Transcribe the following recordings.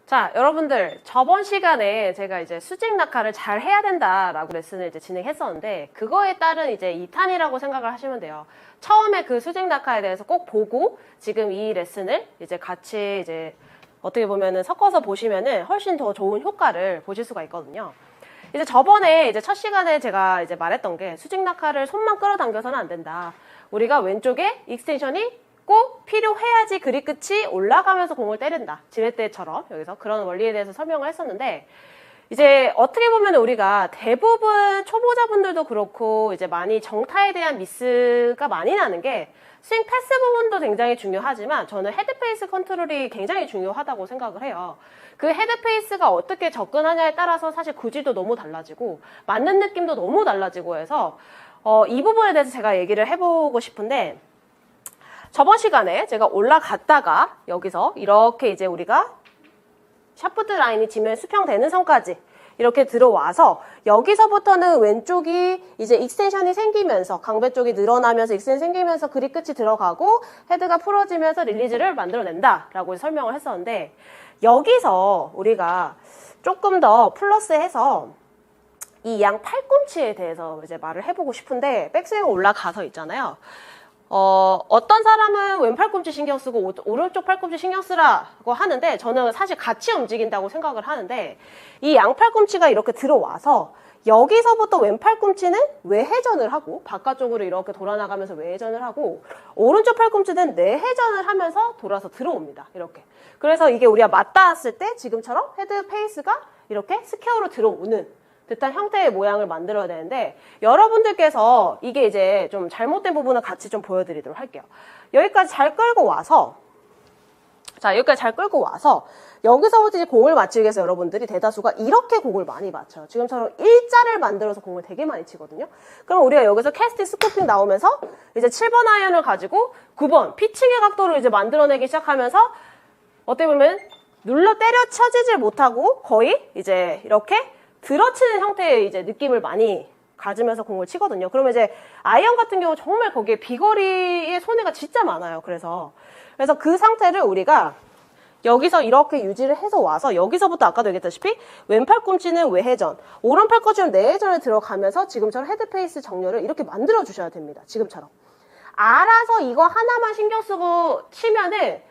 자, 여러분들 저번 시간에 제가 이제 수직 낙하를 잘 해야 된다라고 레슨을 이제 진행했었는데 그거에 따른 이제 2탄이라고 생각을 하시면 돼요. 처음에 그 수직 낙하에 대해서 꼭 보고 지금 이 레슨을 이제 같이 이제 어떻게 보면은 섞어서 보시면은 훨씬 더 좋은 효과를 보실 수가 있거든요. 이제 저번에 이제 첫 시간에 제가 이제 말했던 게 수직 낙하를 손만 끌어당겨서는 안 된다. 우리가 왼쪽에 익스텐션이 꼭 필요해야지 그립 끝이 올라가면서 공을 때린다. 지렛대처럼 여기서 그런 원리에 대해서 설명을 했었는데 이제 어떻게 보면 우리가 대부분 초보자분들도 그렇고 이제 많이 정타에 대한 미스가 많이 나는 게 스윙 패스 부분도 굉장히 중요하지만 저는 헤드 페이스 컨트롤이 굉장히 중요하다고 생각을 해요. 그 헤드 페이스가 어떻게 접근하냐에 따라서 사실 구질도 너무 달라지고 맞는 느낌도 너무 달라지고 해서 이 부분에 대해서 제가 얘기를 해보고 싶은데 저번 시간에 제가 올라갔다가 여기서 이렇게 이제 우리가 샤프트 라인이 지면 수평되는 선까지 이렇게 들어와서 여기서부터는 왼쪽이 이제 익스텐션이 생기면서 강배 쪽이 늘어나면서 익스텐션이 생기면서 그립 끝이 들어가고 헤드가 풀어지면서 릴리즈를 만들어낸다 라고 설명을 했었는데 여기서 우리가 조금 더 플러스해서 이 양 팔꿈치에 대해서 이제 말을 해보고 싶은데 백스윙 올라가서 있잖아요. 어떤 사람은 왼 팔꿈치 신경 쓰고 오른쪽 팔꿈치 신경 쓰라고 하는데 저는 사실 같이 움직인다고 생각을 하는데 이 양 팔꿈치가 이렇게 들어와서 여기서부터 왼 팔꿈치는 외회전을 하고 바깥쪽으로 이렇게 돌아나가면서 외회전을 하고 오른쪽 팔꿈치는 내회전을 하면서 돌아서 들어옵니다. 이렇게. 그래서 이게 우리가 맞닿았을 때 지금처럼 헤드 페이스가 이렇게 스퀘어로 들어오는 듯한 형태의 모양을 만들어야 되는데 여러분들께서 이게 이제 좀 잘못된 부분을 같이 좀 보여드리도록 할게요. 여기까지 잘 끌고 와서 여기서부터 이제 공을 맞추기 위해서 여러분들이 대다수가 이렇게 공을 많이 맞춰요. 지금처럼 일자를 만들어서 공을 되게 많이 치거든요. 그럼 우리가 여기서 캐스팅 스코핑 나오면서 이제 7번 아이언을 가지고 9번 피칭의 각도를 이제 만들어내기 시작하면서 어떻게 보면 눌러 때려 쳐지질 못하고 거의 이제 이렇게 들어치는 형태의 이제 느낌을 많이 가지면서 공을 치거든요. 그러면 이제 아이언 같은 경우 정말 거기에 비거리의 손해가 진짜 많아요. 그래서 그 상태를 우리가 여기서 이렇게 유지를 해서 와서 여기서부터 아까도 얘기했다시피 왼 팔꿈치는 외회전, 오른 팔꿈치는 내회전에 들어가면서 지금처럼 헤드 페이스 정렬을 이렇게 만들어 주셔야 됩니다. 지금처럼. 알아서 이거 하나만 신경 쓰고 치면은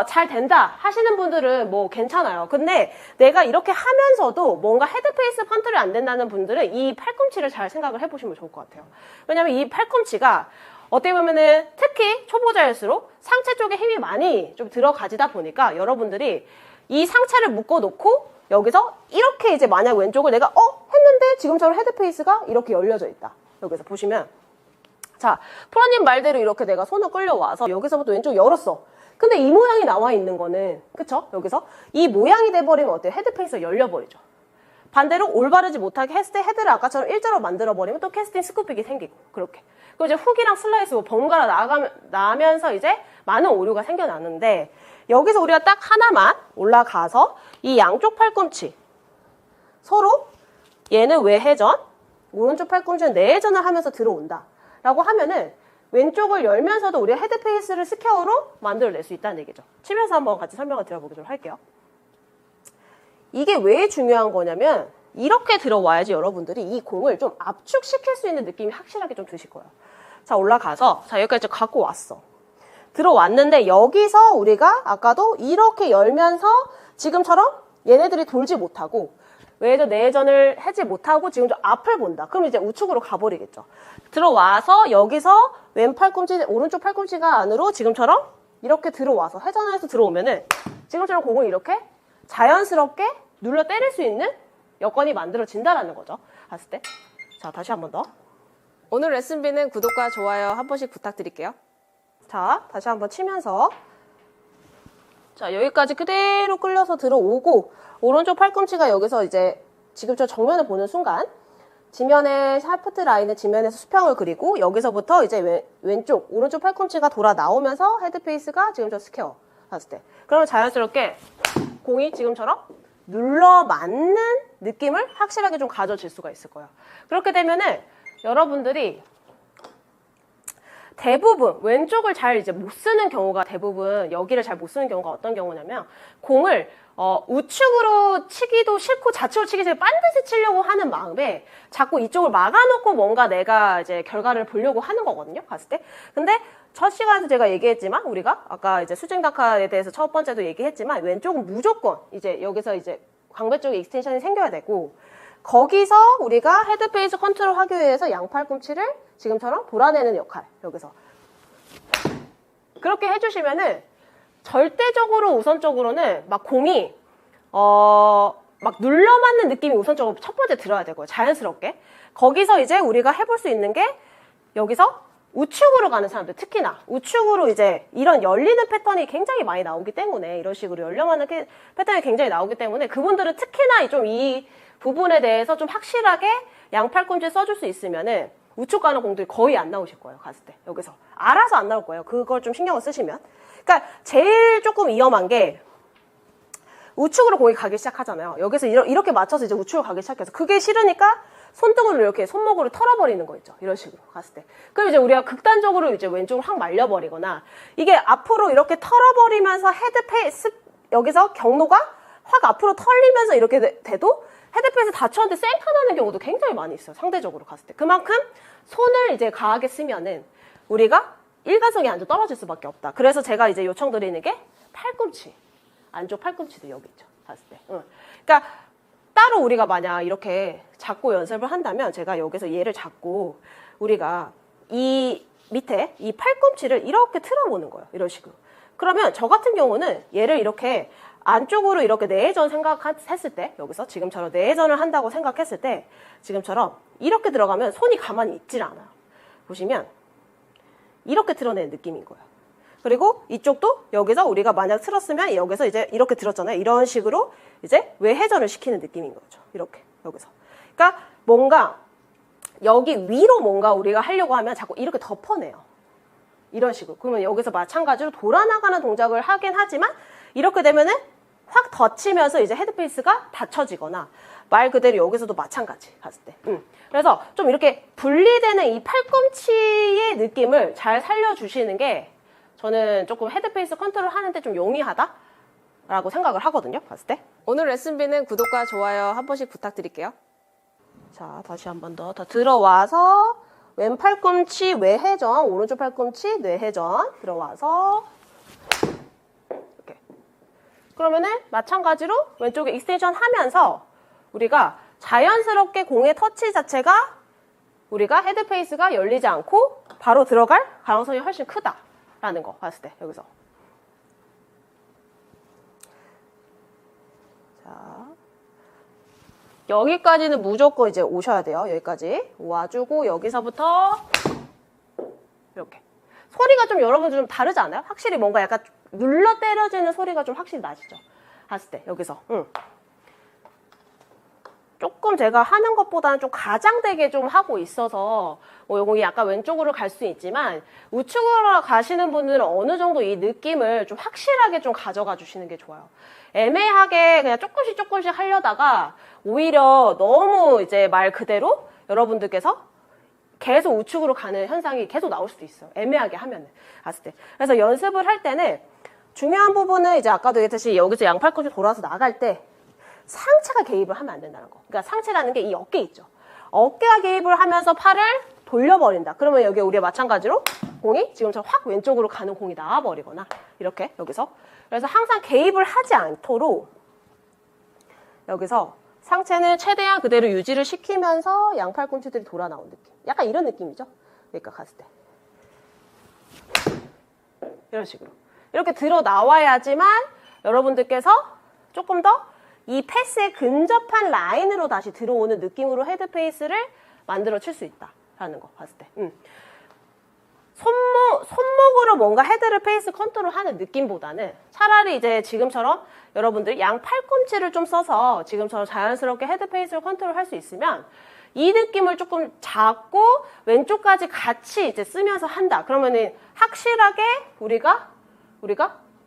잘 된다 하시는 분들은 뭐 괜찮아요. 근데 내가 이렇게 하면서도 뭔가 헤드페이스 컨트롤이 안 된다는 분들은 이 팔꿈치를 잘 생각을 해보시면 좋을 것 같아요. 왜냐면 이 팔꿈치가 어떻게 보면은 특히 초보자일수록 상체 쪽에 힘이 많이 좀 들어가지다 보니까 여러분들이 이 상체를 묶어 놓고 여기서 이렇게 이제 만약 왼쪽을 내가 했는데 지금처럼 헤드페이스가 이렇게 열려져 있다. 여기서 보시면 자 프로님 말대로 이렇게 내가 손을 끌려와서 여기서부터 왼쪽 열었어. 근데 이 모양이 나와 있는 거는 그쵸? 여기서 이 모양이 돼버리면 어때요? 헤드페이스가 열려버리죠. 반대로 올바르지 못하게 했을 때 헤드를 아까처럼 일자로 만들어버리면 또 캐스팅 스쿠픽이 생기고 그렇게. 그리고 이제 훅이랑 슬라이스 번갈아 나면서 이제 많은 오류가 생겨나는데 여기서 우리가 딱 하나만 올라가서 이 양쪽 팔꿈치 서로 얘는 외회전, 오른쪽 팔꿈치는 내회전을 하면서 들어온다 라고 하면은 왼쪽을 열면서도 우리가 헤드 페이스를 스퀘어로 만들어낼 수 있다는 얘기죠. 치면서 한번 같이 설명을 드려보도록 할게요. 이게 왜 중요한 거냐면 이렇게 들어와야지 여러분들이 이 공을 좀 압축시킬 수 있는 느낌이 확실하게 좀 드실 거예요. 자 올라가서 자 여기까지 갖고 왔어. 들어왔는데 여기서 우리가 아까도 이렇게 열면서 지금처럼 얘네들이 돌지 못하고 외회전, 내회전을 하지 못하고 지금 좀 앞을 본다. 그럼 이제 우측으로 가버리겠죠. 들어와서 여기서 왼 팔꿈치, 오른쪽 팔꿈치가 안으로 지금처럼 이렇게 들어와서 회전해서 들어오면은 지금처럼 공을 이렇게 자연스럽게 눌러 때릴 수 있는 여건이 만들어진다라는 거죠. 봤을 때. 자, 다시 한 번 더. 오늘 레슨비는 구독과 좋아요 한 번씩 부탁드릴게요. 자, 다시 한번 치면서 자, 여기까지 그대로 끌려서 들어오고 오른쪽 팔꿈치가 여기서 이제 지금처럼 정면을 보는 순간 지면의 샤프트 라인의 지면에서 수평을 그리고 여기서부터 이제 왼쪽, 오른쪽 팔꿈치가 돌아 나오면서 헤드 페이스가 지금처럼 스퀘어 봤을 때 그러면 자연스럽게 공이 지금처럼 눌러 맞는 느낌을 확실하게 좀 가져질 수가 있을 거예요. 그렇게 되면은 여러분들이 대부분 왼쪽을 잘 이제 못 쓰는 경우가 대부분 여기를 잘 못 쓰는 경우가 어떤 경우냐면 공을 우측으로 치기도 싫고 좌측으로 치기 싫고 반드시 치려고 하는 마음에 자꾸 이쪽을 막아놓고 뭔가 내가 이제 결과를 보려고 하는 거거든요. 갔을 때. 근데 첫 시간에서 제가 얘기했지만 우리가 아까 이제 수직낙하에 대해서 첫 번째도 얘기했지만 왼쪽은 무조건 이제 여기서 이제 광배 쪽에 익스텐션이 생겨야 되고 거기서 우리가 헤드페이스 컨트롤 하기 위해서 양팔꿈치를 지금처럼 돌아내는 역할 여기서 그렇게 해주시면은 절대적으로 우선적으로는 막 공이 막 눌러맞는 느낌이 우선적으로 첫 번째 들어야 되고요. 자연스럽게 거기서 이제 우리가 해볼 수 있는 게 여기서 우측으로 가는 사람들 특히나 우측으로 이제 이런 열리는 패턴이 굉장히 많이 나오기 때문에 이런 식으로 열려가는 패턴이 굉장히 나오기 때문에 그분들은 특히나 좀 이 부분에 대해서 좀 확실하게 양팔꿈치 써줄 수 있으면은 우측 가는 공들이 거의 안 나오실 거예요. 갔을 때 여기서 알아서 안 나올 거예요. 그걸 좀 신경을 쓰시면 그러니까 제일 조금 위험한 게 우측으로 공이 가기 시작하잖아요. 여기서 이렇게 맞춰서 이제 우측으로 가기 시작해서 그게 싫으니까 손등으로 이렇게 손목으로 털어버리는 거 있죠. 이런 식으로 갔을 때. 그럼 이제 우리가 극단적으로 이제 왼쪽으로 확 말려버리거나 이게 앞으로 이렇게 털어버리면서 헤드페이스 여기서 경로가 확 앞으로 털리면서 이렇게 돼도 헤드페이스 다쳤는데 쌩카나는 경우도 굉장히 많이 있어요. 상대적으로 갔을 때. 그만큼 손을 이제 강하게 쓰면은 우리가 일관성이 안쪽 떨어질 수밖에 없다. 그래서 제가 이제 요청드리는 게 팔꿈치. 안쪽 팔꿈치도 여기 있죠. 봤을 때. 그러니까 따로 우리가 만약 이렇게 잡고 연습을 한다면 제가 여기서 얘를 잡고 우리가 이 밑에 이 팔꿈치를 이렇게 틀어보는 거예요. 이런 식으로. 그러면 저 같은 경우는 얘를 이렇게 안쪽으로 이렇게 내회전 생각했을 때 여기서 지금처럼 내회전을 한다고 생각했을 때 지금처럼 이렇게 들어가면 손이 가만히 있질 않아요. 보시면 이렇게 틀어내는 느낌인 거예요. 그리고 이쪽도 여기서 우리가 만약 틀었으면 여기서 이제 이렇게 들었잖아요. 이런 식으로 이제 외회전을 시키는 느낌인 거죠. 이렇게 여기서. 그러니까 뭔가 여기 위로 뭔가 우리가 하려고 하면 자꾸 이렇게 덮어내요. 이런 식으로. 그러면 여기서 마찬가지로 돌아나가는 동작을 하긴 하지만 이렇게 되면은 확 덧치면서 이제 헤드페이스가 닫혀지거나 말 그대로 여기서도 마찬가지 갔을 때. 그래서 좀 이렇게 분리되는 이 팔꿈치의 느낌을 잘 살려주시는 게 저는 조금 헤드페이스 컨트롤 하는데 좀 용이하다라고 생각을 하거든요. 봤을 때. 오늘 레슨비는 구독과 좋아요 한 번씩 부탁드릴게요. 자, 다시 한 번 더 들어와서 왼 팔꿈치 외회전, 오른쪽 팔꿈치 뇌회전 들어와서 이렇게. 그러면은 마찬가지로 왼쪽에 익스텐션 하면서 우리가 자연스럽게 공의 터치 자체가 우리가 헤드페이스가 열리지 않고 바로 들어갈 가능성이 훨씬 크다라는 거 봤을 때 여기서. 자, 여기까지는 무조건 이제 오셔야 돼요. 여기까지 와주고 여기서부터 이렇게 소리가 좀 여러분들 좀 다르지 않아요? 확실히 뭔가 약간 눌러 때려지는 소리가 좀 확실히 나시죠? 봤을 때 여기서 조금 제가 하는 것보다는 좀 가장되게 좀 하고 있어서 뭐 요거 약간 왼쪽으로 갈 수 있지만 우측으로 가시는 분들은 어느 정도 이 느낌을 좀 확실하게 좀 가져가 주시는 게 좋아요. 애매하게 그냥 조금씩 하려다가 오히려 너무 이제 말 그대로 여러분들께서 계속 우측으로 가는 현상이 계속 나올 수도 있어요. 애매하게 하면은 봤을 때. 그래서 연습을 할 때는 중요한 부분은 이제 아까도 얘기했듯이 여기서 양팔꿈치 돌아서 나갈 때 상체가 개입을 하면 안 된다는 거. 그러니까 상체라는 게 이 어깨 있죠. 어깨가 개입을 하면서 팔을 돌려버린다. 그러면 여기 우리가 마찬가지로 공이 지금처럼 확 왼쪽으로 가는 공이 나와버리거나 이렇게 여기서. 그래서 항상 개입을 하지 않도록 여기서 상체는 최대한 그대로 유지를 시키면서 양팔꿈치들이 돌아 나온 느낌. 약간 이런 느낌이죠. 그러니까 갔을 때. 이런 식으로. 이렇게 들어 나와야지만 여러분들께서 조금 더 이 패스에 근접한 라인으로 다시 들어오는 느낌으로 헤드페이스를 만들어 칠 수 있다라는 거 봤을 때. 손목으로 뭔가 헤드를 페이스 컨트롤 하는 느낌보다는 차라리 이제 지금처럼 여러분들 양 팔꿈치를 좀 써서 지금처럼 자연스럽게 헤드 페이스를 컨트롤 할 수 있으면 이 느낌을 조금 잡고 왼쪽까지 같이 이제 쓰면서 한다. 그러면은 확실하게 우리가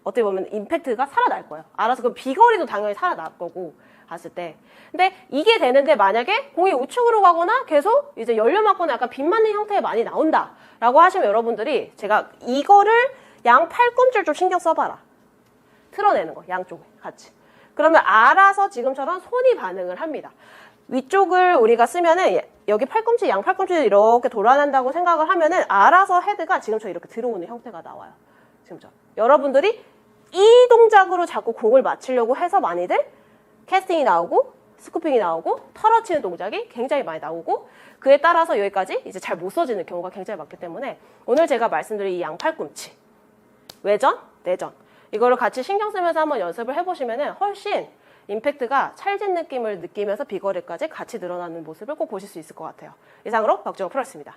어떻게 보면 임팩트가 살아날 거예요. 알아서 그 비거리도 당연히 살아날 거고 봤을 때. 근데 이게 되는데 만약에 공이 우측으로 가거나 계속 이제 열려 맞거나 약간 빗 맞는 형태에 많이 나온다 라고 하시면 여러분들이 제가 이거를 양 팔꿈치를 좀 신경 써봐라. 틀어내는 거, 양쪽에 같이. 그러면 알아서 지금처럼 손이 반응을 합니다. 위쪽을 우리가 쓰면은 여기 팔꿈치, 양 팔꿈치를 이렇게 돌아낸다고 생각을 하면은 알아서 헤드가 지금처럼 이렇게 들어오는 형태가 나와요. 지금처럼. 여러분들이 이 동작으로 자꾸 공을 맞추려고 해서 많이들 캐스팅이 나오고 스쿠핑이 나오고 털어치는 동작이 굉장히 많이 나오고 그에 따라서 여기까지 이제 잘 못 써지는 경우가 굉장히 많기 때문에 오늘 제가 말씀드린 이 양팔꿈치 외전, 내전 이거를 같이 신경 쓰면서 한번 연습을 해보시면은 훨씬 임팩트가 찰진 느낌을 느끼면서 비거리까지 같이 늘어나는 모습을 꼭 보실 수 있을 것 같아요. 이상으로 박주영 프로였습니다.